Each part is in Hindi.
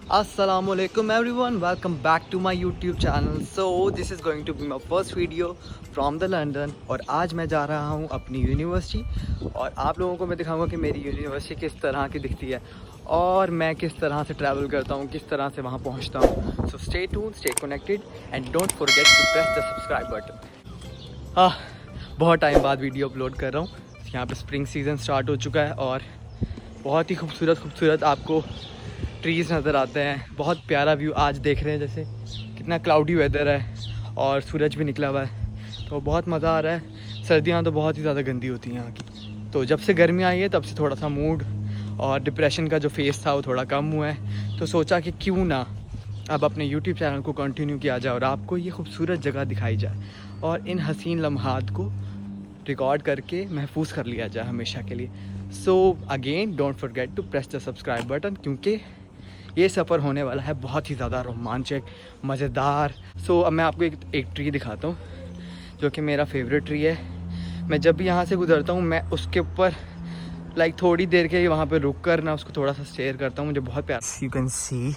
Assalamualaikum everyone, welcome back to my YouTube channel. So this is going to be my first video from the London और आज मैं जा रहा हूँ अपनी यूनिवर्सिटी और आप लोगों को मैं दिखाऊंगा कि मेरी यूनिवर्सिटी किस तरह की दिखती है और मैं किस तरह से ट्रैवल करता हूँ, किस तरह से वहाँ पहुँचता हूँ. So stay tuned, stay connected and don't forget to press the subscribe button. बहुत टाइम बाद वीडियो अपलोड कर रहा हूँ. यहाँ पे स्प्रिंग सीज़न स्टार्ट हो चुका है और बहुत ही खूबसूरत आपको ट्रीज़ नज़र आते हैं. बहुत प्यारा व्यू आज देख रहे हैं, जैसे कितना क्लाउडी वेदर है और सूरज भी निकला हुआ है तो बहुत मज़ा आ रहा है. सर्दियाँ तो बहुत ही ज़्यादा गंदी होती हैं यहाँ की, तो जब से गर्मी आई है तब से थोड़ा सा मूड और डिप्रेशन का जो फेस था वो थोड़ा कम हुआ है. तो सोचा कि क्यों ना अब अपने यूट्यूब चैनल को कंटिन्यू किया जाए और आपको ये खूबसूरत जगह दिखाई जाए और इन हसीन लम्हात को रिकॉर्ड करके महफूज कर लिया जाए हमेशा के लिए. So again don't forget to press the subscribe button, क्योंकि ये सफ़र होने वाला है बहुत ही ज़्यादा रोमांचक, मज़ेदार. सो अब मैं आपको एक ट्री दिखाता हूँ जो कि मेरा फेवरेट ट्री है. मैं जब भी यहाँ से गुजरता हूँ मैं उसके ऊपर थोड़ी देर के वहाँ पे रुक कर ना उसको थोड़ा सा स्टेयर करता हूँ. मुझे बहुत प्यार. यू कैन सी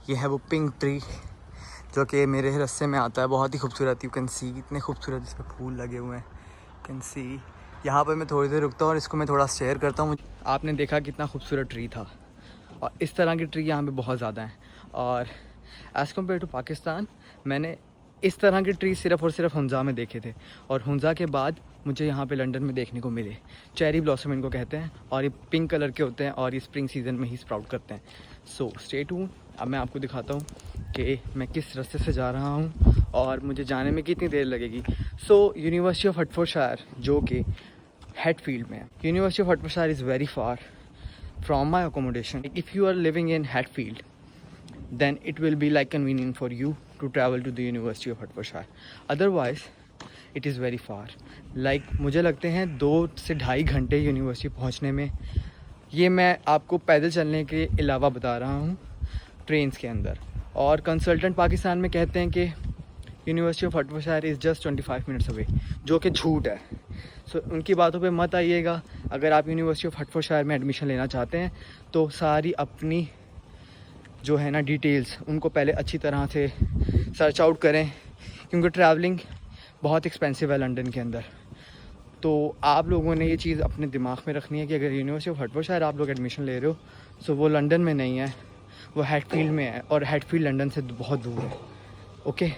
ये है वो पिंक ट्री जो कि मेरे रास्ते में आता है. बहुत ही खूबसूरत. यू कैन सी इतने खूबसूरत इसमें फूल लगे हुए हैं. यू कैन सी यहाँ पर मैं थोड़ी देर रुकता हूँ और इसको मैं थोड़ा शेयर करता हूँ. आपने देखा कितना खूबसूरत ट्री था और इस तरह की ट्री यहाँ पे बहुत ज़्यादा हैं. और एज़ कम्पेयर टू पाकिस्तान मैंने इस तरह के ट्री सिर्फ़ और सिर्फ हुंज़ा में देखे थे और हुंज़ा के बाद मुझे यहाँ पे लंदन में देखने को मिले. चेरी ब्लॉसम इनको कहते हैं और ये पिंक कलर के होते हैं और ये स्प्रिंग सीज़न में ही स्प्राउट करते हैं. सो स्टे ट्यून्ड. अब मैं आपको दिखाता हूँ कि मैं किस रास्ते से जा रहा हूँ और मुझे जाने में कितनी देर लगेगी. सो यूनिवर्सिटी ऑफ हर्टफोर्डशायर जो कि हैटफील्ड में है. University of Hertfordshire is very far from my accommodation. If you are living in Hatfield, then it will be convenient for you to travel to the University of Hertfordshire. Otherwise it is very far. मुझे लगते हैं 2 से 2.5 घंटे यूनिवर्सिटी पहुंचने में. ये मैं आपको पैदल चलने के अलावा बता रहा हूँ ट्रेन्स के अंदर. और कंसल्टेंट पाकिस्तान में कहते हैं कि university of Hertfordshire is just 25 minutes away, जो कि झूठ है. सो उनकी बातों पे मत आइएगा. अगर आप यूनिवर्सिटी ऑफ हर्टफोर्डशायर में एडमिशन लेना चाहते हैं तो सारी अपनी जो है ना डिटेल्स उनको पहले अच्छी तरह से सर्च आउट करें, क्योंकि ट्रैवलिंग बहुत एक्सपेंसिव है लंदन के अंदर. तो आप लोगों ने ये चीज़ अपने दिमाग में रखनी है कि अगर यूनिवर्सिटी ऑफ हर्टफोर्डशायर आप लोग एडमिशन ले रहे हो सो वो लंदन में नहीं है, वो हैटफील्ड में है और हैटफील्ड लंदन से बहुत दूर है. ओके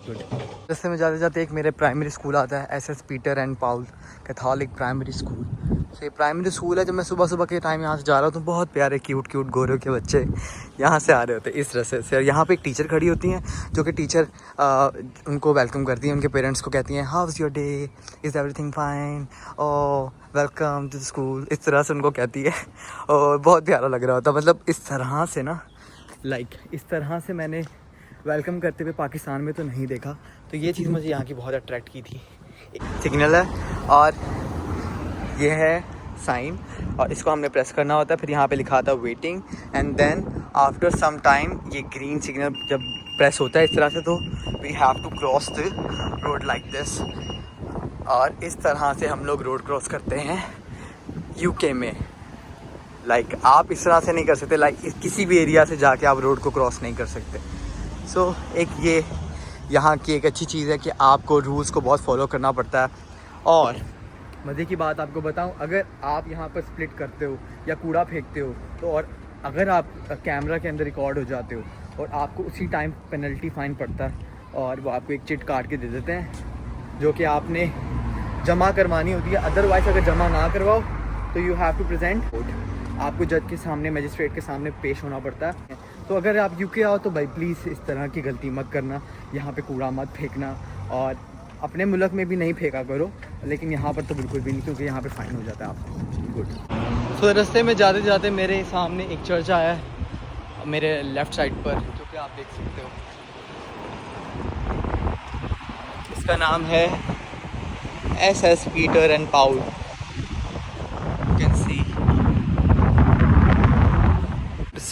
रास्ते में जाते जाते एक मेरे प्राइमरी स्कूल आता है, S Peter and Paul Catholic primary school. तो ये प्राइमरी स्कूल है. जब मैं सुबह के टाइम यहाँ से जा रहा हूँ तो बहुत प्यारे क्यूट गोरे के बच्चे यहाँ से आ रहे होते हैं इस रास्ते से. और यहाँ पे एक टीचर खड़ी होती हैं जो कि टीचर उनको वेलकम करती हैं, उनके पेरेंट्स को कहती हैं how is your day, is everything fine, oh welcome to the school. इस तरह से उनको कहती है और बहुत प्यारा लग रहा होता. मतलब इस तरह से ना इस तरह से मैंने वेलकम करते हुए पाकिस्तान में तो नहीं देखा. तो ये चीज़ मुझे यहाँ की बहुत अट्रैक्ट की थी. सिग्नल है और ये है साइन और इसको हमने प्रेस करना होता है. फिर यहाँ पे लिखा था waiting and then after some time ये ग्रीन सिग्नल जब प्रेस होता है इस तरह से तो we have to cross the road like this. और इस तरह से हम लोग रोड क्रॉस करते हैं यूके में. आप इस तरह से नहीं कर सकते. किसी भी एरिया से जाके आप रोड को क्रॉस नहीं कर सकते. सो एक ये यहाँ की एक अच्छी चीज़ है कि आपको रूल्स को बहुत फॉलो करना पड़ता है. और मज़े की बात आपको बताऊँ, अगर आप यहाँ पर स्प्लिट करते हो या कूड़ा फेंकते हो तो और अगर आप कैमरा के अंदर रिकॉर्ड हो जाते हो और आपको उसी टाइम पेनल्टी फ़ाइन पड़ता है और वो आपको एक चिट काट के दे देते हैं जो कि आपने जमा करवानी होती है. अदरवाइज़ अगर जमा ना करवाओ तो you have to present court. आपको जज के सामने, मजिस्ट्रेट के सामने पेश होना पड़ता है. तो अगर आप यूके आओ तो भाई प्लीज़ इस तरह की गलती मत करना. यहाँ पे कूड़ा मत फेंकना और अपने मुल्क में भी नहीं फेंका करो, लेकिन यहाँ पर तो बिल्कुल भी नहीं, क्योंकि यहाँ पे फ़ाइन हो जाता है आपको. गुड. तो रास्ते में जाते जाते मेरे सामने एक चर्च आया है मेरे लेफ़्ट साइड पर, जो कि आप देख सकते हो. इसका नाम है S Peter and Paul. You can see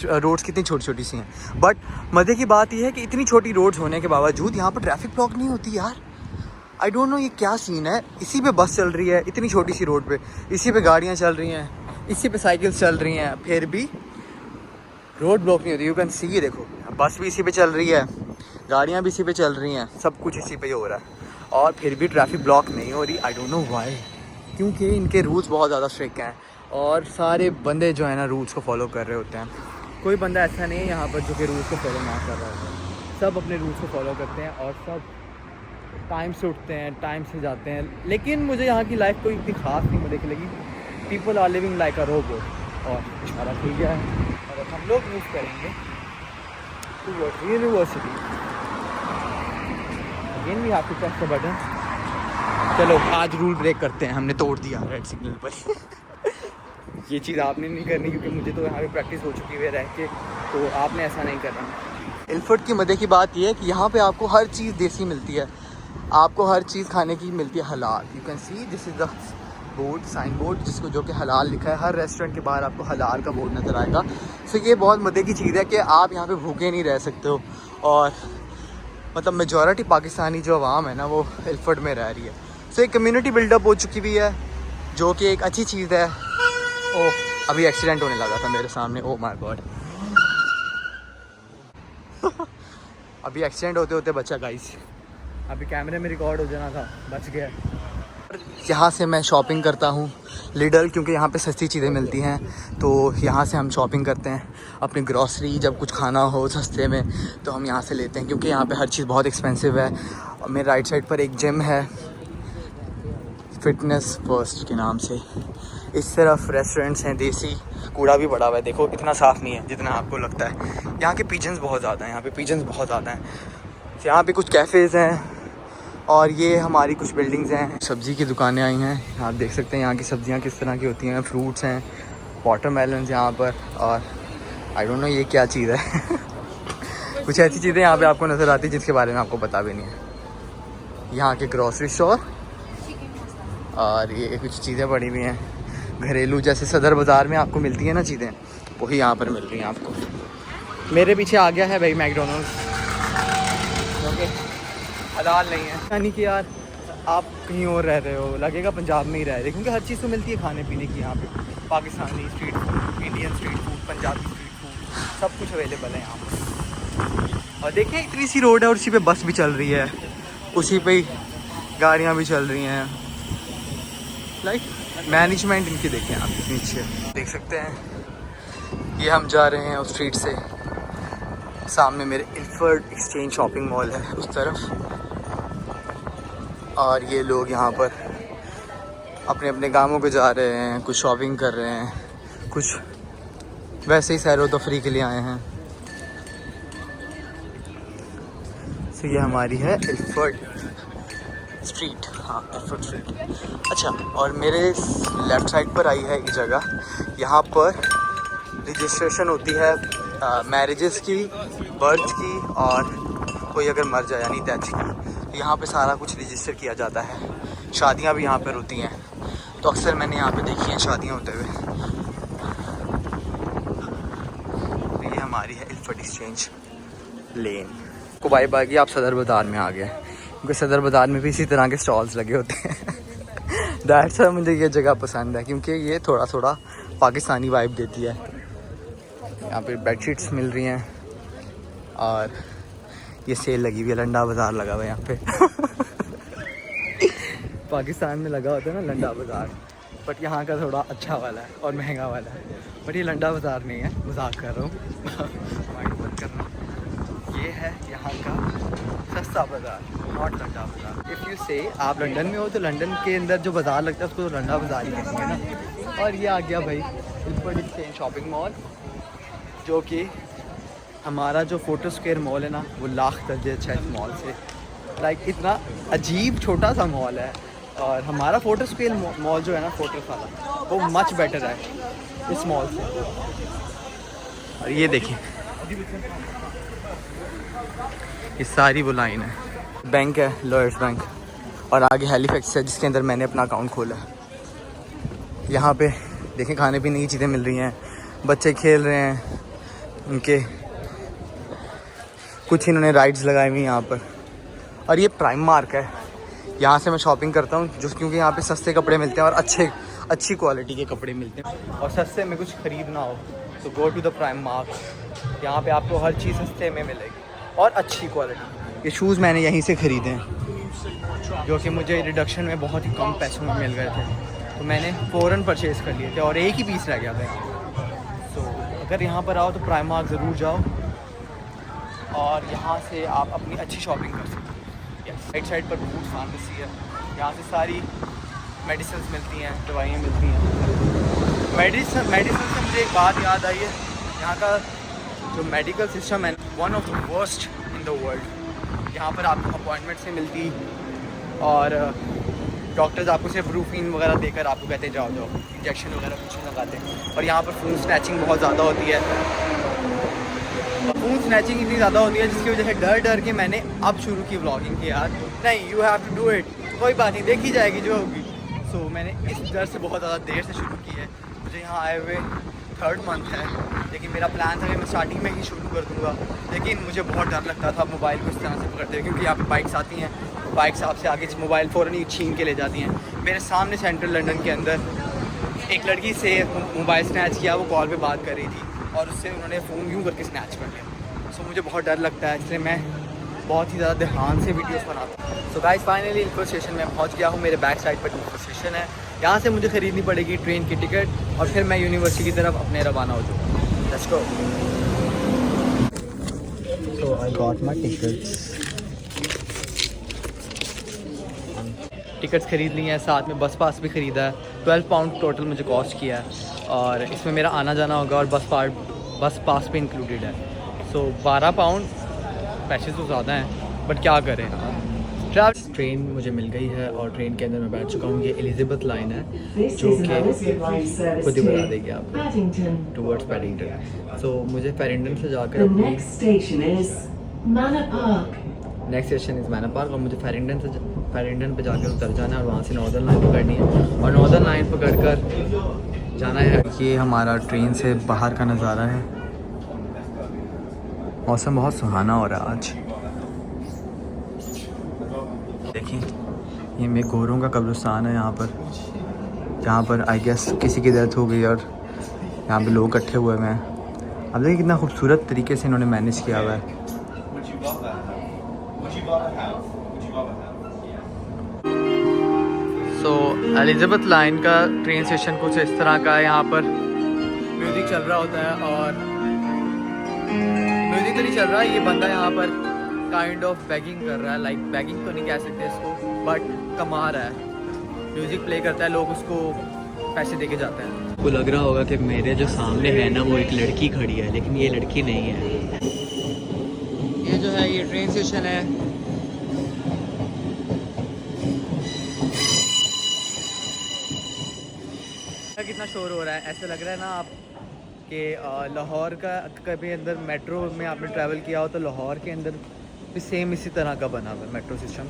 roads कितनी छोटी सी हैं. बट मज़े की बात यह है कि इतनी छोटी रोड्स होने के बावजूद यहाँ पर ट्रैफिक ब्लॉक नहीं होती यार. आई डोंट नो ये क्या सीन है. इसी पे बस चल रही है इतनी छोटी सी रोड पे, इसी पे गाड़ियाँ चल रही हैं, इसी पे साइकिल्स चल रही हैं, फिर भी रोड ब्लॉक नहीं होती। यू कैन सी, देखो बस भी इसी पे चल रही है, गाड़ियाँ भी इसी पे चल रही हैं, सब कुछ इसी पे ही हो रहा है और फिर भी ट्रैफिक ब्लॉक नहीं हो रही। आई डोंट नो व्हाई, क्योंकि इनके रूल्स बहुत ज़्यादा स्ट्रिक्ट हैं और सारे बंदे जो है ना रूल्स को फॉलो कर रहे होते हैं। कोई बंदा ऐसा नहीं है यहाँ पर जो कि रूल्स को फॉलो ना कर रहा होता है। सब अपने रूल्स को फॉलो करते हैं और सब टाइम से उठते हैं, टाइम से जाते हैं। लेकिन मुझे यहाँ की लाइफ कोई इतनी ख़ास नहीं मुझे लगी। People are living like a robot. और इशारा खुल गया है और अब हम लोग मूव करेंगे towards university. Again we have to press the button. चलो आज रूल ब्रेक करते हैं, हमने तोड़ दिया रेड सिग्नल पर। ये चीज़ आपने नहीं करनी क्योंकि मुझे तो यहाँ पे प्रैक्टिस हो चुकी है रह के, तो आपने ऐसा नहीं करना। इल्फर्ट की मज़े की बात यह है कि यहाँ पे आपको हर चीज़ देसी मिलती है, आपको हर चीज़ खाने की मिलती है हलाल। You can see this is the board, sign board, जिसको जो कि हलाल लिखा है। हर रेस्टोरेंट के बाहर आपको हलाल का बोर्ड नज़र आएगा। सो ये बहुत मज़े की चीज़ है कि आप यहाँ पे भूखे नहीं रह सकते हो। और मतलब मेजॉरिटी पाकिस्तानी जो आवाम है ना वो इल्फर्ट में रह रही है। सो एक कम्युनिटी बिल्डअप हो चुकी हुई है जो कि एक अच्छी चीज़ है। ओह अभी एक्सीडेंट होने लगा था मेरे सामने, ओह माय गॉड। अभी एक्सीडेंट होते होते बचा गाइस, अभी कैमरे में रिकॉर्ड हो जाना था, बच गया। यहाँ से मैं शॉपिंग करता हूँ लिडल, क्योंकि यहाँ पे सस्ती चीज़ें मिलती हैं, तो यहाँ से हम शॉपिंग करते हैं अपनी ग्रॉसरी। जब कुछ खाना हो सस्ते में तो हम यहाँ से लेते हैं, क्योंकि यहाँ पे हर चीज़ बहुत एक्सपेंसिव है। और मेरे राइट साइड पर एक जिम है फिटनेस फर्स्ट के नाम से। इस तरफ रेस्टोरेंट्स हैं, देसी कूड़ा भी पड़ा हुआ है, देखो इतना साफ़ नहीं है जितना आपको लगता है। यहाँ के पिजन्स बहुत ज़्यादा हैं, यहाँ पे पिजन्स बहुत ज़्यादा हैं। यहाँ पे कुछ कैफ़ेज़ हैं और ये हमारी कुछ बिल्डिंग्स हैं। सब्ज़ी की दुकानें आई हैं, आप देख सकते हैं यहाँ की सब्ज़ियाँ किस तरह की होती हैं। फ्रूट्स हैं, वाटरमेलन यहाँ पर, और आई डोंट नो ये क्या चीज़ है। कुछ ऐसी चीज़ें यहाँ पे आपको नज़र आती हैं जिसके बारे में आपको पता भी नहीं है। यहाँ के ग्रॉसरी स्टोर और ये कुछ चीज़ें पड़ी हुई हैं घरेलू, जैसे सदर बाज़ार में आपको मिलती है ना चीज़ें, वही यहाँ पर मिल रही हैं आपको। मेरे पीछे आ गया है भाई मैकडोनल्ड्स, ओके हलाल नहीं है। यानी कि यार आप कहीं और रह रहे हो, लगेगा पंजाब में ही रह रहे हो, क्योंकि हर चीज़ तो मिलती है खाने पीने की यहाँ पे। Pakistani street food, Indian street food, Punjabi street food, सब कुछ अवेलेबल है यहाँ पर। और देखिए इतनी सी रोड है और उसी पे बस भी चल रही है, उसी पे ही गाड़ियाँ भी चल रही हैं। लाइक मैनेजमेंट इनकी देखें आप नीचे देख सकते हैं। ये हम जा रहे हैं उस स्ट्रीट से, सामने मेरे इल्फर्ट एक्सचेंज शॉपिंग मॉल है उस तरफ, और ये लोग यहाँ पर अपने अपने कामों पे जा रहे हैं, कुछ शॉपिंग कर रहे हैं, कुछ वैसे ही सैरो तफरी के लिए आए हैं। तो ये हमारी है इल्फर्ट स्ट्रीट, हाँ इल्फर्ट स्ट्रीट। अच्छा, और मेरे लेफ़्ट साइड पर आई है एक जगह, यहाँ पर रजिस्ट्रेशन होती है मैरिजेस की, बर्थ की, और कोई अगर मर जाए यानी डेथ की, तो यहाँ पे सारा कुछ रजिस्टर किया जाता है। शादियाँ भी यहाँ पर होती हैं, तो अक्सर मैंने यहाँ पे देखी हैं शादियाँ होते हुए। तो ये हमारी है इल्फर्ट एक्सचेंज लेन। को बाई बाई आप सदर बाज़ार में आ गए, क्योंकि सदर बाज़ार में भी इसी तरह के स्टॉल्स लगे होते हैं। दैट्स व्हाई मुझे ये जगह पसंद है, क्योंकि ये थोड़ा थोड़ा पाकिस्तानी वाइब देती है। यहाँ पे बेडशीट्स मिल रही हैं और ये सेल लगी हुई है, लंडा बाज़ार लगा हुआ है यहाँ पे। पाकिस्तान में लगा होता है ना लंडा बाज़ार, बट यहाँ का थोड़ा अच्छा वाला है और महंगा वाला है। बट ये लंडा बाज़ार नहीं है, मजाक कर रहा हूँ, माइंड मत करना। ये है यहाँ का सस्ता बाज़ार, नॉट लंडा बाज़ार। इफ़ यू से आप लंदन में हो तो लंदन के अंदर जो बाज़ार लगता है उसको तो लंडा बाज़ार ही कहेंगे ना। और ये आ गया भाई इल्फर्ट एक्सचेंज शॉपिंग मॉल, जो कि हमारा जो फोटो स्क्वायर मॉल है ना वो लाख दर्जे अच्छा है इस मॉल से। लाइक इतना अजीब छोटा सा मॉल है, और हमारा फोटो स्क्वायर मॉल जो है ना फोटो वाला, वो मच बेटर है इस मॉल से। और ये देखिए ये सारी वो लाइन है, बैंक है लॉयर्स बैंक, और आगे हैलीफैक्स है जिसके अंदर मैंने अपना अकाउंट खोला है। यहाँ पे देखें खाने पीने की चीज़ें मिल रही हैं, बच्चे खेल रहे हैं, उनके कुछ इन्होंने राइड्स लगाई हुई हैं यहाँ पर। और ये प्राइम मार्क है, यहाँ से मैं शॉपिंग करता हूँ जो, क्योंकि यहाँ पे सस्ते कपड़े मिलते हैं और अच्छी क्वालिटी के कपड़े मिलते हैं। और सस्ते में कुछ ख़रीदना हो तो go to the Primark. यहाँ पे आपको हर चीज़ सस्ते में मिलेगी और अच्छी क्वालिटी। ये शूज़ मैंने यहीं से ख़रीदे हैं जो कि मुझे रिडक्शन में बहुत ही कम पैसों में मिल गए थे, तो मैंने फ़ौरन परचेज़ कर लिए थे और एक ही पीस रह गया था। सो अगर यहाँ पर आओ तो प्राइमार्क ज़रूर जाओ और यहाँ से आप अपनी अच्छी शॉपिंग कर सकते हैं। राइट साइड पर बूट फार्मेसी है, यहाँ से सारी मेडिसिन मिलती हैं, दवाइयाँ मिलती हैं। मेडिसिन से मुझे एक बात याद आई है, यहाँ का जो मेडिकल सिस्टम है one of the worst in the world. यहाँ पर आपको अपॉइंटमेंट से मिलती और डॉक्टर्स आपको सिर्फ ब्रूफीन वगैरह देकर आपको कहते हैं जाओ जाओ, इंजेक्शन वगैरह कुछ नहीं लगाते हैं। और यहाँ पर फ़ोन स्नैचिंग बहुत ज़्यादा होती है, फ़ोन स्नैचिंग इतनी ज़्यादा होती है जिसकी वजह से डर डर के मैंने अब शुरू की व्लॉगिंग की। यार नहीं, you have to do it, कोई बात नहीं, देखी जाएगी जो होगी। सो मैंने इस डर से बहुत ज़्यादा देर से शुरू की है। मुझे यहाँ आए हुए 3rd मंथ है, लेकिन मेरा प्लान था कि मैं स्टार्टिंग में ही शुरू कर दूँगा, लेकिन मुझे बहुत डर लगता था मोबाइल को इस तरह से पकड़ते हुए, क्योंकि यहाँ पर बाइक्स आती हैं, बाइक्स आपसे आगे मोबाइल फ़ौरन ही छीन के ले जाती हैं। मेरे सामने सेंट्रल लंदन के अंदर एक लड़की से मोबाइल स्नैच किया, वो कॉल पे बात कर रही थी और उससे उन्होंने फ़ोन यूँ करके स्नैच कर लिया। सो मुझे बहुत डर लगता है, इसलिए मैं बहुत ही ज़्यादा ध्यान से वीडियोस बनाता हूँ। So guys finally info station में पहुँच गया हूँ। मेरे बैक साइड पर इंफो स्टेशन है, यहाँ से मुझे ख़रीदनी पड़ेगी ट्रेन की टिकट और फिर मैं यूनिवर्सिटी की तरफ अपने रवाना हो जाऊँगा। Let's go. So I got my tickets ख़रीद ली हैं, साथ में बस पास भी ख़रीदा है। 12 पाउंड टोटल मुझे कॉस्ट किया है और इसमें मेरा आना जाना होगा और बस पास भी इंक्लूडेड है। सो 12 पाउंड पैसे तो ज़्यादा हैं, बट क्या करें। ट्रेन मुझे मिल गई है और ट्रेन के अंदर मैं बैठ चुका हूँ। ये एलिज़ाबेथ लाइन है जो कि खुद ही बता देगी आपको टूवर्ड्स पैडिंगटन। सो मुझे पैडिंगटन से जाकर next station is manner park और मुझे पैडिंगटन पे जाकर उतर जाना है और वहाँ से नॉर्दर्न लाइन पकड़नी है और नॉर्दर्न लाइन पकड़कर जाना है। ये हमारा ट्रेन से बाहर का नज़ारा है। मौसम बहुत सुहाना हो रहा है आज। देखिए ये मैं गोरों का कब्रिस्तान है यहाँ पर, जहाँ पर आई गेस किसी की डेथ हो गई और यहाँ पे लोग इकट्ठे हुए हैं। अब देखिए कितना खूबसूरत तरीके से इन्होंने मैनेज किया हुआ है। सो एलिज़ाबेथ लाइन का ट्रेन स्टेशन कुछ इस तरह का है। यहाँ पर म्यूज़िक चल रहा होता है और म्यूज़िक तो नहीं चल रहा है, ये बंदा यहाँ पर काइंड ऑफ बैगिंग कर रहा है। लाइक बैगिंग तो नहीं कह सकते इसको, बट कमा रहा है। म्यूज़िक प्ले करता है, लोग उसको पैसे दे के जाते हैं। आपको लग रहा होगा कि मेरे जो सामने है ना वो एक लड़की खड़ी है, लेकिन ये लड़की नहीं है। ये जो है ये ट्रेन स्टेशन है। कितना शोर हो रहा है, ऐसा लग रहा है ना आप कि लाहौर का कभी अंदर मेट्रो में आपने ट्रैवल किया हो तो लाहौर के अंदर भी सेम इसी तरह का बना हुआ है मेट्रो सिस्टम।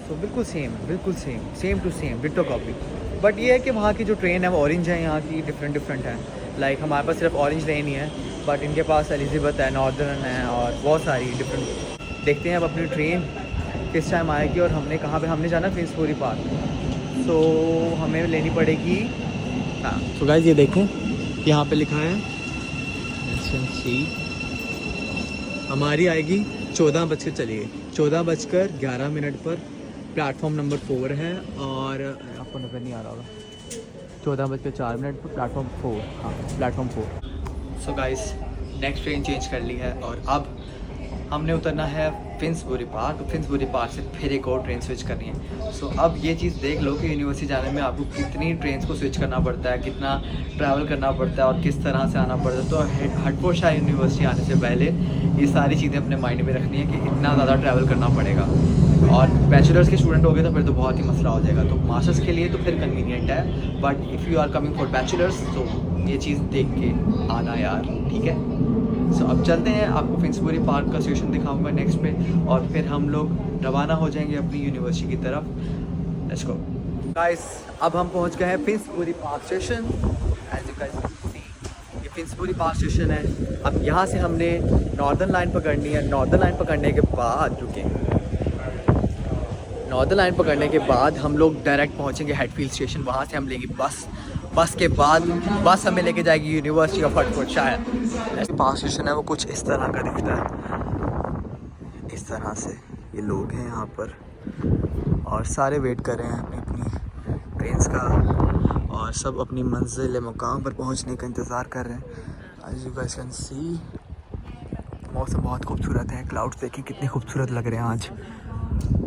सो बिल्कुल same to same ditto copy. But ये है कि वहाँ की जो ट्रेन है वो ऑरेंज है, यहाँ की डिफरेंट है। लाइक हमारे पास सिर्फ ऑरेंज ट्रेन ही है, बट इनके पास एलिज़ाबेथ है, नॉर्दर्न है और बहुत सारी डिफरेंट। देखते हैं अब अपनी ट्रेन किस टाइम आएगी और हमने कहाँ पे हमने जाना फिंसबरी पार्क। सो हमें लेनी पड़ेगी। हाँ तो गाइस ये देखें यहाँ पे लिखा है हमारी आएगी 14 चलिए 14:11 पर प्लेटफॉर्म नंबर 4 है और आपको नज़र नहीं आ रहा होगा 14:04 पर प्लेटफॉर्म 4। हाँ platform 4। So guys next train change कर ली है और अब हमने उतरना है फिंसबरी पार्क से फिर एक और ट्रेन स्विच करनी है। सो अब ये चीज़ देख लो कि यूनिवर्सिटी जाने में आपको कितनी ट्रेन को स्विच करना पड़ता है, कितना ट्रैवल करना पड़ता है और किस तरह से आना पड़ता है। तो हटफोशाह यूनिवर्सिटी आने से पहले ये सारी चीज़ें अपने माइंड में रखनी है कि इतना ज़्यादा ट्रैवल करना पड़ेगा। और बैचलर्स के स्टूडेंट हो गए तो फिर तो बहुत ही मसला हो जाएगा। तो मास्टर्स के लिए तो फिर कन्वीनियंट है, but if you are coming for bachelors तो ये चीज़ देख के आना यार, ठीक है। सो अब चलते हैं, आपको फिंसबरी पार्क का स्टेशन दिखाऊंगा नेक्स्ट पे और फिर हम लोग रवाना हो जाएंगे अपनी यूनिवर्सिटी की तरफ। लेट्स गो गाइस, अब हम पहुंच गए हैं Finsbury Park station. As you guys see ये फिंसबरी पार्क स्टेशन है। अब यहाँ से हमने नॉर्दर्न लाइन पकड़नी है। नॉर्दर्न लाइन पकड़ने के बाद नॉर्दर्न लाइन पकड़ने के बाद हम लोग डायरेक्ट पहुँचेंगे हेडफील्ड स्टेशन। वहाँ से हम लेंगे बस बस के बाद बस हमें लेके जाएगी university of Hertfordshire. Pass station है वो कुछ इस तरह का दिखता है, इस तरह से। ये लोग हैं यहाँ पर और सारे वेट कर रहे हैं अपनी अपनी ट्रेन्स का, और सब अपनी मंजिल मुकाम पर पहुँचने का इंतज़ार कर रहे हैं। As you guys can see, मौसम बहुत खूबसूरत है, क्लाउड्स देखिए कितने खूबसूरत लग रहे हैं आज।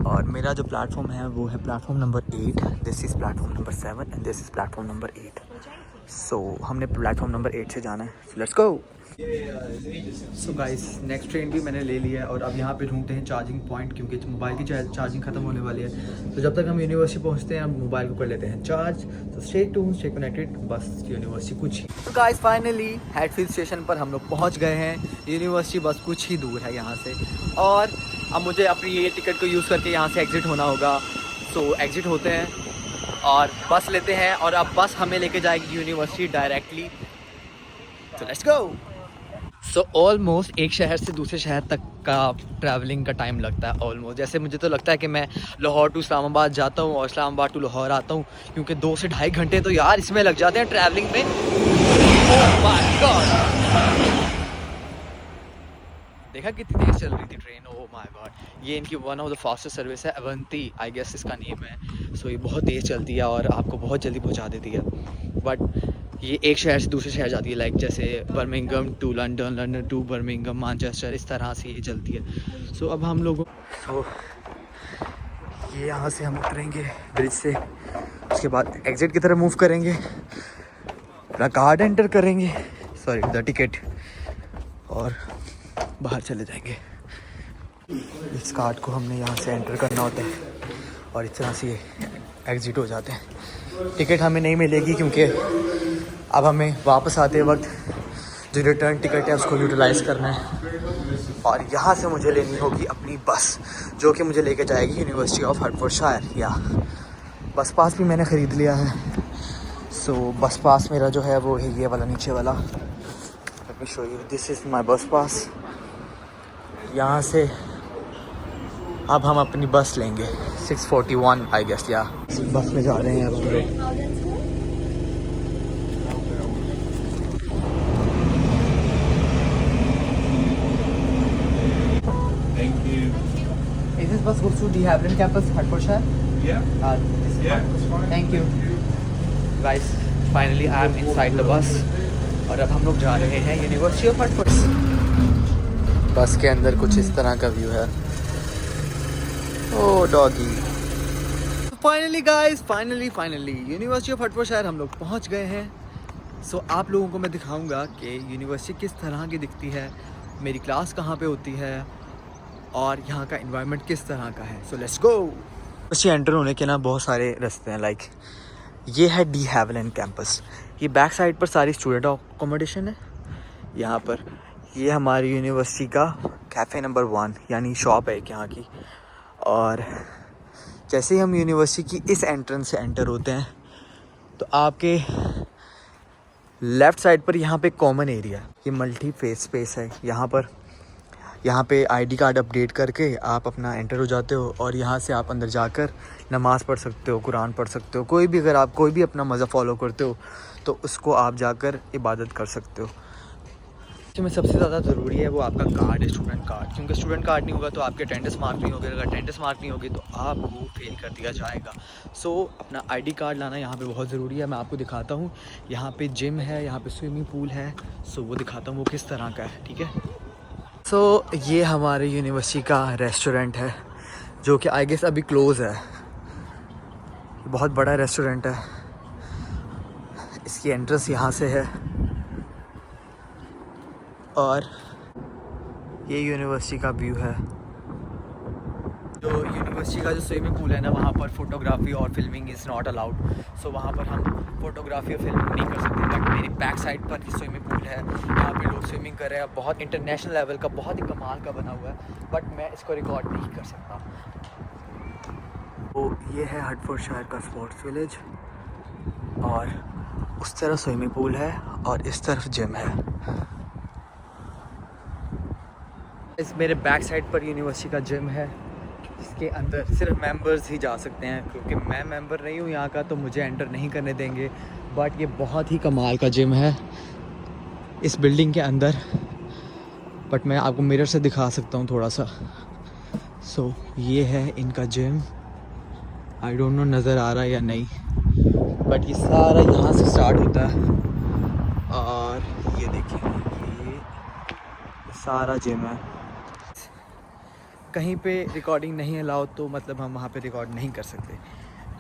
और मेरा जो प्लेटफॉर्म है वो है platform number 8, this is platform number 7 and this is platform number 8। सो हमने प्लेटफॉर्म नंबर 8 से जाना है, so let's go. So guys next train भी मैंने ले लिया है और अब यहाँ पे ढूंढते हैं चार्जिंग पॉइंट, क्योंकि मोबाइल की चार्जिंग ख़त्म होने वाली है। तो जब तक हम यूनिवर्सिटी पहुँचते हैं हम मोबाइल को कर लेते हैं चार्ज। तो स्टे ट्यून्ड, स्टे कनेक्टेड, बस यूनिवर्सिटी कुछ ही। तो गाइस फाइनली हैटफील्ड स्टेशन पर हम लोग पहुँच गए हैं। यूनिवर्सिटी बस कुछ ही दूर है यहाँ से, और अब मुझे अपनी ये टिकट को यूज़ करके यहाँ से एग्ज़िट होना होगा। सो एग्ज़िट होते हैं और बस लेते हैं, और अब बस हमें लेके जाएगी यूनिवर्सिटी डायरेक्टली। तो लेट्स गो। सो ऑलमोस्ट एक शहर से दूसरे शहर तक का ट्रैवलिंग का टाइम लगता है ऑलमोस्ट। जैसे मुझे तो लगता है कि मैं लाहौर टू इस्लामाबाद जाता हूँ और इस्लामाबाद टू लाहौर आता हूँ, क्योंकि 2 से ढाई घंटे तो यार इसमें लग जाते हैं ट्रैवलिंग में। ओह माय गॉड, देखा कितनी तेज़ चल रही थी ट्रेन। ओह माय गॉड, ये इनकी one of the fastest service है, अवंती आई गेस इसका नेम है। सो ये बहुत तेज़ चलती है और आपको बहुत जल्दी पहुंचा देती है। बट ये एक शहर से दूसरे शहर जाती है, लाइक जैसे Birmingham to London, London to Birmingham, Manchester, इस तरह से ये चलती है। सो अब हम लोगों ये यहाँ से हम उतरेंगे ब्रिज से, उसके बाद एग्ज़िट की तरफ मूव करेंगे, अपना कार्ड एंटर करेंगे, सॉरी द टिकट, और बाहर चले जाएंगे। इस कार्ड को हमने यहाँ से एंटर करना होता है और इस तरह से ये एग्ज़िट हो जाते हैं। टिकट हमें नहीं मिलेगी क्योंकि अब हमें वापस आते वक्त जो रिटर्न टिकट है उसको यूटिलाइज़ करना है, और यहाँ से मुझे लेनी होगी अपनी बस, जो कि मुझे लेके जाएगी यूनिवर्सिटी ऑफ हर्टफोर्डशायर। या बस पास भी मैंने ख़रीद लिया है। सो बस पास मेरा जो है वो है ये वाला नीचे वाला। Let me show you, this is my बस पास। यहाँ से अब हम अपनी बस लेंगे 641 आई गेस। या बस में जा रहे हैं अब हम लोग। Is this bus goes to the Havilland campus, Hertfordshire? Yeah. That's fine. Thank you. Guys, finally I am inside the bus और अब हम लोग जा रहे हैं यूनिवर्सिटी ऑफ हर्टफोर्ड। बस के अंदर कुछ इस तरह का व्यू है। Oh doggy. Finally guys, finally University of Hertfordshire हम लोग पहुंच गए हैं। सो आप लोगों को मैं दिखाऊंगा कि यूनिवर्सिटी किस तरह की दिखती है, मेरी क्लास कहाँ पे होती है और यहाँ का एनवायरनमेंट किस तरह का है। So let's go. बस ये एंटर होने के ना बहुत सारे रास्ते हैं, लाइक ये है डी हैविलैंड कैंपस। ये बैक साइड पर सारी स्टूडेंट अकोमोडेशन है। यहाँ पर ये हमारी यूनिवर्सिटी का कैफ़े नंबर 1 यानी शॉप है एक यहाँ की। और जैसे ही हम यूनिवर्सिटी की इस एंट्रेंस से एंटर होते हैं तो आपके लेफ़्ट साइड पर यहाँ पे कॉमन एरिया, ये मल्टी फेस स्पेस है। यहाँ पे आईडी कार्ड अपडेट करके आप अपना एंटर हो जाते हो और यहाँ से आप अंदर जाकर नमाज़ पढ़ सकते हो, कुरान पढ़ सकते हो। कोई भी अगर आप कोई भी अपना मज़हब फॉलो करते हो तो उसको आप जाकर इबादत कर सकते हो। इसमें सबसे ज़्यादा ज़रूरी है वो आपका कार्ड है, स्टूडेंट कार्ड, क्योंकि स्टूडेंट कार्ड नहीं होगा तो आपके अटेंडेंस मार्क नहीं होगी। अगर अटेंडेंस मार्क नहीं होगी तो आपको फेल कर दिया जाएगा। सो अपना आईडी कार्ड लाना यहाँ पे बहुत ज़रूरी है। मैं आपको दिखाता हूँ, यहाँ पे जिम है, यहाँ पे स्विमिंग पूल है। सो वो दिखाता हूँ वो किस तरह का है, ठीक है। सो ये हमारे यूनिवर्सिटी का रेस्टोरेंट है जो कि आई गेस अभी क्लोज़ है। बहुत बड़ा रेस्टोरेंट है, इसकी एंट्रेंस यहाँ से है। और ये यूनिवर्सिटी का व्यू है। जो यूनिवर्सिटी का जो स्विमिंग पूल है ना, वहाँ पर फोटोग्राफी और फिल्मिंग इज़ नॉट अलाउड। सो वहाँ पर हम फोटोग्राफी और फिल्मिंग नहीं कर सकते। बट मेरी बैक साइड पर स्विमिंग पूल है, यहाँ पे लोग स्विमिंग कर रहे हैं। बहुत इंटरनेशनल लेवल का, बहुत ही कमाल का बना हुआ है, बट मैं इसको रिकॉर्ड नहीं कर सकता। तो ये है हर्टफोर्डशायर का स्पोर्ट्स विलेज, और उस तरफ स्विमिंग पूल है और इस तरफ जिम है। इस मेरे बैक साइड पर यूनिवर्सिटी का जिम है, जिसके अंदर सिर्फ मेंबर्स ही जा सकते हैं, क्योंकि मैं मेंबर नहीं हूँ यहाँ का तो मुझे एंटर नहीं करने देंगे। बट ये बहुत ही कमाल का जिम है इस बिल्डिंग के अंदर। बट मैं आपको मिरर से दिखा सकता हूँ थोड़ा सा। सो ये है इनका जिम। आई डोंट नो नज़र आ रहा है या नहीं, बट ये सारा यहाँ से स्टार्ट होता है। और ये देखिए, ये सारा जिम है। कहीं पे रिकॉर्डिंग नहीं अलाउ तो मतलब हम वहाँ पे रिकॉर्ड नहीं कर सकते,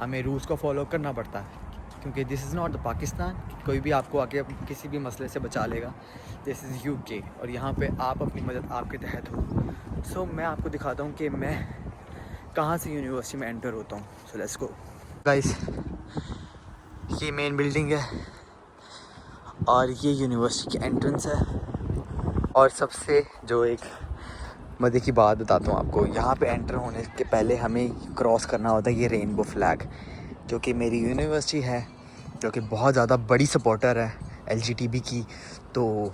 हमें रूल्स को फॉलो करना पड़ता है, क्योंकि this is not the Pakistan. कोई भी आपको आके किसी भी मसले से बचा लेगा। दिस इज़ यूके और यहाँ पे आप अपनी मदद आपके तहत हो। सो मैं आपको दिखाता हूँ कि मैं कहाँ से यूनिवर्सिटी में एंटर होता हूँ। So let's go guys. ये मेन बिल्डिंग है और ये यूनिवर्सिटी की एंट्रेंस है। और सबसे जो एक मज़े की बात बताता हूँ आपको, यहाँ पे एंटर होने के पहले हमें क्रॉस करना होता है ये रेनबो फ्लैग, जो कि मेरी यूनिवर्सिटी है, जो कि बहुत ज़्यादा बड़ी सपोर्टर है एलजीटीबी की। तो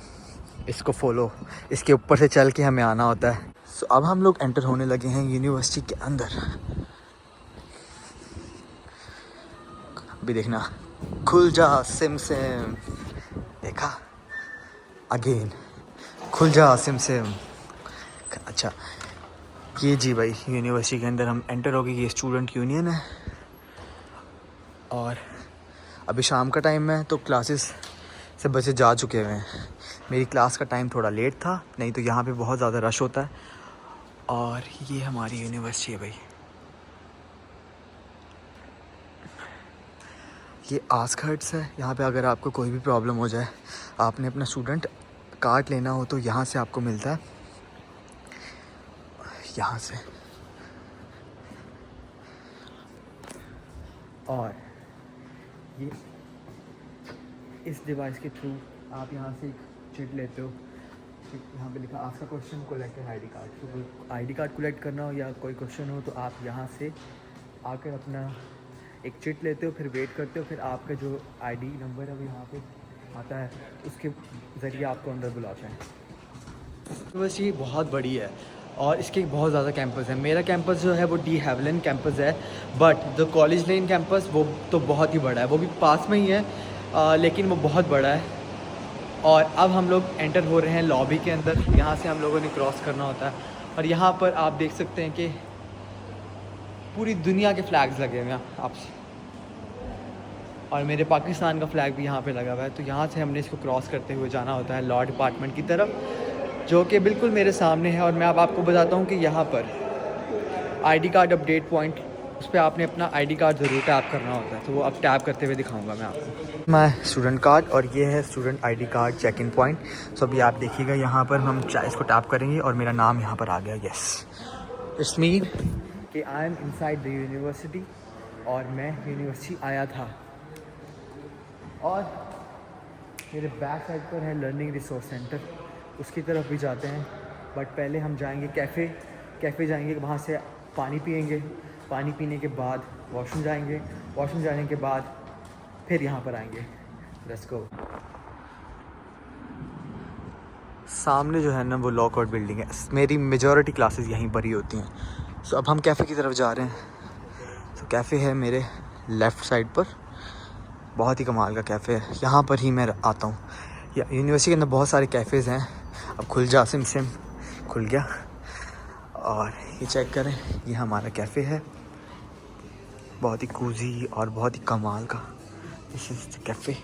इसको फॉलो, इसके ऊपर से चल के हमें आना होता है। सो अब हम लोग एंटर होने लगे हैं यूनिवर्सिटी के अंदर। अभी देखना, खुल जा सिम सिम, देखा अगेन, खुल जा सिम सिम। अच्छा, ये जी भाई यूनिवर्सिटी के अंदर हम एंटर हो गए। ये स्टूडेंट यूनियन है और अभी शाम का टाइम है तो क्लासेस से बच्चे जा चुके हुए हैं। मेरी क्लास का टाइम थोड़ा लेट था, नहीं तो यहाँ पे बहुत ज़्यादा रश होता है। और ये हमारी यूनिवर्सिटी है भाई। ये आस्क हट्स है। यहाँ पे अगर आपको कोई भी प्रॉब्लम हो जाए, आपने अपना स्टूडेंट कार्ड लेना हो तो यहाँ से आपको मिलता है, यहाँ से। और ये इस डिवाइस के थ्रू आप यहाँ से एक चिट लेते हो। यहाँ पे लिखा आपका क्वेश्चन कलेक्ट आईडी कार्ड। तो कोई आईडी कार्ड कलेक्ट करना हो या कोई क्वेश्चन हो तो आप यहाँ से आकर अपना एक चिट लेते हो, फिर वेट करते हो, फिर आपका जो आईडी नंबर है वो यहाँ पे आता है, उसके ज़रिए आपको अंदर बुलाते हैं। यूनिवर्सिटी बहुत बड़ी है और इसके बहुत ज़्यादा कैंपस है। मेरा कैंपस जो है वो डी हैवलन कैंपस है, but the college lane campus वो तो बहुत ही बड़ा है, वो भी पास में ही है, लेकिन वो बहुत बड़ा है। और अब हम लोग एंटर हो रहे हैं लॉबी के अंदर। यहाँ से हम लोगों ने क्रॉस करना होता है और यहाँ पर आप देख सकते हैं कि पूरी दुनिया के फ्लैग्स लगे हुए हैं आप, और मेरे पाकिस्तान का फ्लैग भी यहाँ पे लगा हुआ है। तो यहाँ से हमने इसको क्रॉस करते हुए जाना होता है लॉ डिपार्टमेंट की तरफ, जो कि बिल्कुल मेरे सामने है। और मैं अब आपको बताता हूँ कि यहाँ पर आईडी कार्ड अपडेट पॉइंट, उस पर आपने अपना आईडी कार्ड ज़रूर टैप करना होता है। तो वो अब टैप करते हुए दिखाऊंगा मैं आपको। मैं स्टूडेंट कार्ड और ये है student ID card check in point. So अभी आप देखिएगा यहाँ पर हम इसको टैप करेंगे और मेरा नाम यहाँ पर आ गया। येस, इट्स मीन कि I am inside the university और मैं यूनिवर्सिटी आया था। और मेरे बैक साइड पर है लर्निंग रिसोर्स सेंटर, उसकी तरफ भी जाते हैं। बट पहले हम जाएंगे कैफ़े जाएंगे, वहाँ से पानी पियेंगे, पानी पीने के बाद वॉशरूम जाएंगे, वॉशरूम जाने के बाद फिर यहाँ पर आएंगे। Let's go. सामने जो है ना वो लॉ कोर्ट बिल्डिंग है। मेरी मेजॉरिटी क्लासेस यहीं पर ही होती हैं। सो अब हम कैफ़े की तरफ जा रहे हैं। सो कैफ़े है मेरे लेफ़्ट साइड पर, बहुत ही कमाल का कैफ़े है। यहाँ पर ही मैं आता हूँ। यूनिवर्सिटी के अंदर बहुत सारे कैफ़ेज़ हैं। अब खुल जा सिम सिम, खुल गया। और ये चेक करें, ये हमारा कैफ़े है, बहुत ही कूजी और बहुत ही कमाल का। This is the cafe.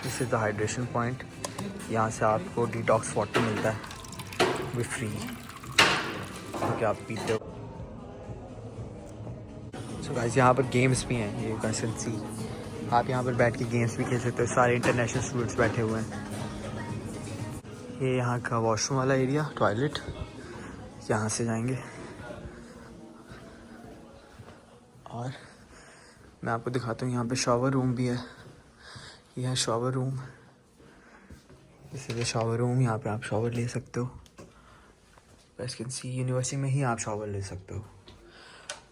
This is the hydration point. यहाँ से आपको डिटॉक्स वाटर मिलता है भी फ्री, क्योंकि आप पीते हो। सो गाइस, यहाँ पर गेम्स भी हैं, ये कैन सी। आप यहाँ पर बैठ के गेम्स भी खेल सकते हो। सारे इंटरनेशनल स्टूडेंट्स बैठे हुए हैं। ये यहाँ का वॉशरूम वाला एरिया, टॉयलेट, यहाँ से जाएंगे। और मैं आपको दिखाता हूँ, यहाँ पे शावर रूम भी है। यह है शावर रूम, इसलिए शावर रूम, यहाँ पे आप शावर ले सकते हो। एज़ कैन सी, यूनिवर्सिटी में ही आप शावर ले सकते हो।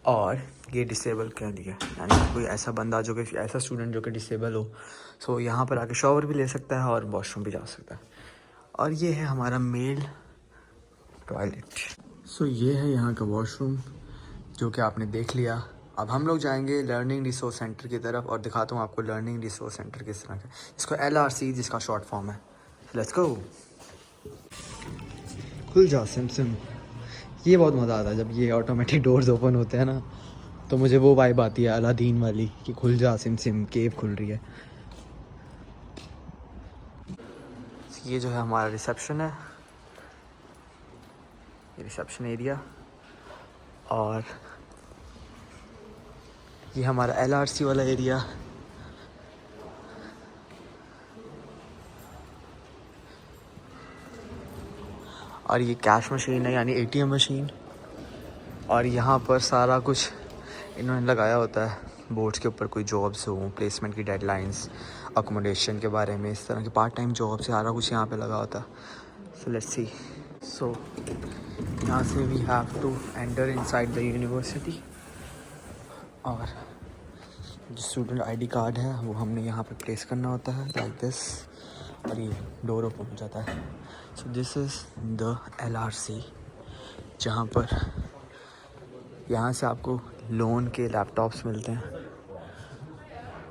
और ये डिसेबल कह दिया, यानी कोई ऐसा बंदा जो कि ऐसा स्टूडेंट जो कि डिसेबल हो, सो यहाँ पर आके शावर भी ले सकता है और वॉशरूम भी जा सकता है। और ये है हमारा मेल टॉयलेट। सो ये है यहाँ का वॉशरूम जो कि आपने देख लिया। अब हम लोग जाएंगे लर्निंग रिसोर्स सेंटर की तरफ और दिखाता हूँ आपको लर्निंग रिसोर्स सेंटर किस तरह का, इसको LRC जिसका शॉर्ट फॉर्म है। Let's go. खुल जा सिम सिम। ये बहुत मज़ा आता है जब ये ऑटोमेटिक डोर्स ओपन होते हैं ना, तो मुझे वो वाइब आती है अलादीन वाली कि खुल जा सिम सिम, केव खुल रही है। ये जो है हमारा रिसेप्शन है, ये रिसेप्शन एरिया, और ये हमारा LRC वाला एरिया। और ये कैश मशीन है यानी ATM मशीन। और यहाँ पर सारा कुछ इन्होंने लगाया होता है बोर्ड्स के ऊपर, कोई जॉब्स हो, प्लेसमेंट की डेडलाइंस, अकोमोडेशन के बारे में, इस तरह के पार्ट टाइम जॉब सारा कुछ यहाँ पे लगा होता है। So let's see. सो यहाँ से we have to enter inside the university, और जो स्टूडेंट ID कार्ड है वो हमने यहाँ पे प्लेस करना होता है लाइक दिस, और ये डोर ओपन हो जाता है। सो दिस इज़ द LRC, जहाँ पर यहाँ से आपको लोन के लैपटॉप्स मिलते हैं,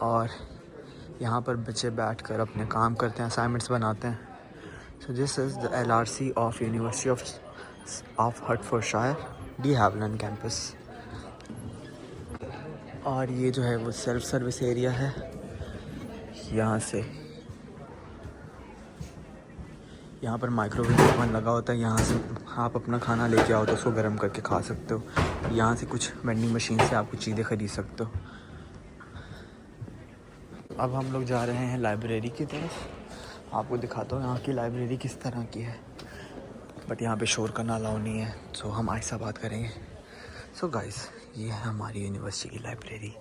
और यहाँ पर बच्चे बैठकर अपने काम करते हैं, असाइनमेंट्स बनाते हैं। So this is the LRC of University of Hertfordshire, de Havilland campus. और ये जो है वो सेल्फ सर्विस एरिया है। यहाँ से यहाँ पर माइक्रोवेव ओवन लगा होता है, यहाँ से आप अपना खाना लेके आओ तो उसको गर्म करके खा सकते हो। यहाँ से कुछ वेंडिंग मशीन से आप कुछ चीज़ें ख़रीद सकते हो। अब हम लोग जा रहे हैं लाइब्रेरी की तरफ। आपको दिखाता हूँ यहाँ की लाइब्रेरी किस तरह की है, बट यहाँ पे शोर करना अलाउ नहीं है, सो हम ऐसा बात करेंगे। सो गाइस, ये है हमारी यूनिवर्सिटी की लाइब्रेरी।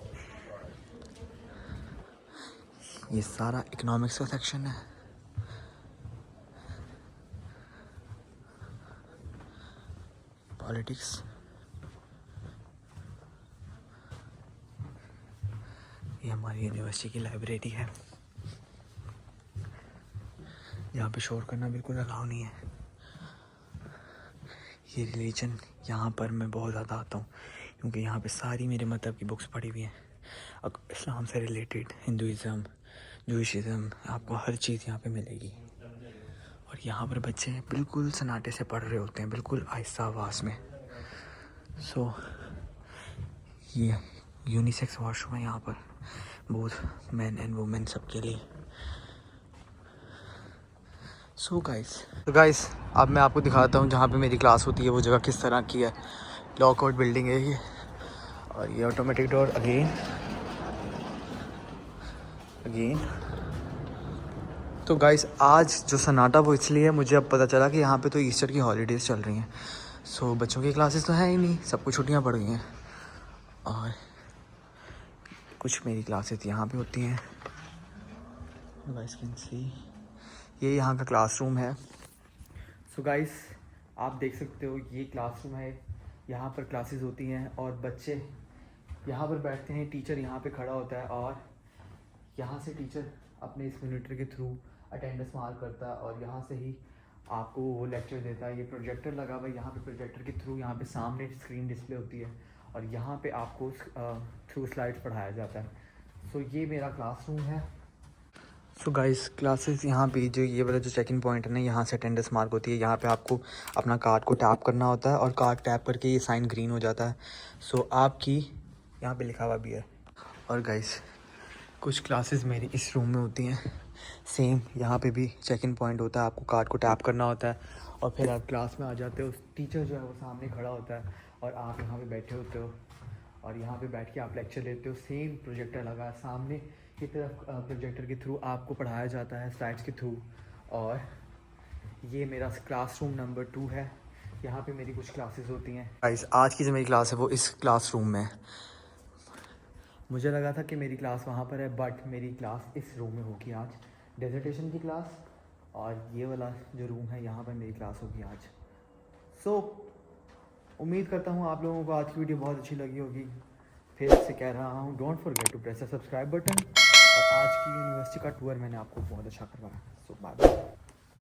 ये सारा इकोनॉमिक्स का सेक्शन है। पॉलिटिक्स, ये हमारी यूनिवर्सिटी की लाइब्रेरी है। यहाँ पे शोर करना बिल्कुल अलाउ नहीं है। ये रिलीजन यहाँ पर मैं बहुत ज़्यादा आता हूँ क्योंकि यहाँ पे सारी मेरे मज़हब की बुक्स पढ़ी हुई हैं, इस्लाम से रिलेटेड, हिंदुइज़म, जूइशिज़म, आपको हर चीज़ यहाँ पे मिलेगी। और यहाँ पर बच्चे बिल्कुल सन्नाटे से पढ़ रहे होते हैं, बिल्कुल आहिस्ता आवाज़ में। सो ये यूनिसेक्स वॉशरूम है यहाँ पर, बोथ मैन एंड वुमेन सबके लिए। सो गाइस अब मैं आपको दिखाता हूँ जहाँ पे मेरी क्लास होती है वो जगह किस तरह की है। लॉकआउट बिल्डिंग है ये, और ये ऑटोमेटिक डोर अगेन। तो गाइस आज जो सन्नाटा वो इसलिए है, मुझे अब पता चला कि यहाँ पे तो ईस्टर की हॉलीडेज़ चल रही हैं। सो बच्चों की क्लासेस तो हैं ही नहीं, सबको छुट्टियाँ पड़ गई हैं, और कुछ मेरी क्लासेस यहाँ पे होती हैं। गाइस कैन सी, ये यहाँ का क्लासरूम है। सो गाइस आप देख सकते हो ये क्लासरूम है, यहाँ पर क्लासेस होती हैं और बच्चे यहाँ पर बैठते हैं, टीचर यहाँ पे खड़ा होता है और यहाँ से टीचर अपने इस मॉनिटर के थ्रू अटेंडेंस मार्क करता है और यहाँ से ही आपको वो लेक्चर देता है। ये प्रोजेक्टर लगा हुआ है, यहाँ पे प्रोजेक्टर के थ्रू यहाँ पे सामने स्क्रीन डिस्प्ले होती है और यहाँ पे आपको थ्रू स्लाइड्स पढ़ाया जाता है। सो ये मेरा क्लासरूम है। सो गाइस क्लासेस यहाँ पे जो ये वाला जो चेक इन पॉइंट है ना, यहाँ से अटेंडेंस मार्क होती है। यहाँ पे आपको अपना कार्ड को टैप करना होता है और कार्ड टैप करके ये साइन ग्रीन हो जाता है। सो आपकी यहाँ पे लिखा हुआ भी है। और गाइस कुछ क्लासेस मेरी इस रूम में होती हैं, सेम यहाँ पे भी चेक इन पॉइंट होता है, आपको कार्ड को टैप करना होता है और फिर आप क्लास में आ जाते हो। टीचर जो है वो सामने खड़ा होता है और आप यहाँ पे बैठे होते हो और यहाँ पे बैठ के आप लेक्चर लेते हो। सेम प्रोजेक्टर लगा है सामने की तरफ, प्रोजेक्टर के थ्रू आपको पढ़ाया जाता है स्लाइड्स के थ्रू। और ये मेरा क्लासरूम नंबर 2 है, यहाँ पे मेरी कुछ क्लासेस होती हैं। गाइस आज की जो मेरी क्लास है वो इस क्लासरूम में। मुझे लगा था कि मेरी क्लास वहाँ पर है, बट मेरी क्लास इस रूम में होगी आज, डेजर्टेशन की क्लास। और ये वाला जो रूम है यहाँ पर मेरी क्लास होगी आज। सो उम्मीद करता हूँ आप लोगों को आज की वीडियो बहुत अच्छी लगी होगी। फिर से कह रहा हूँ, don't forget to press the subscribe button. और आज की यूनिवर्सिटी का टूर मैंने आपको बहुत अच्छा करवाया। सो बाय बाय।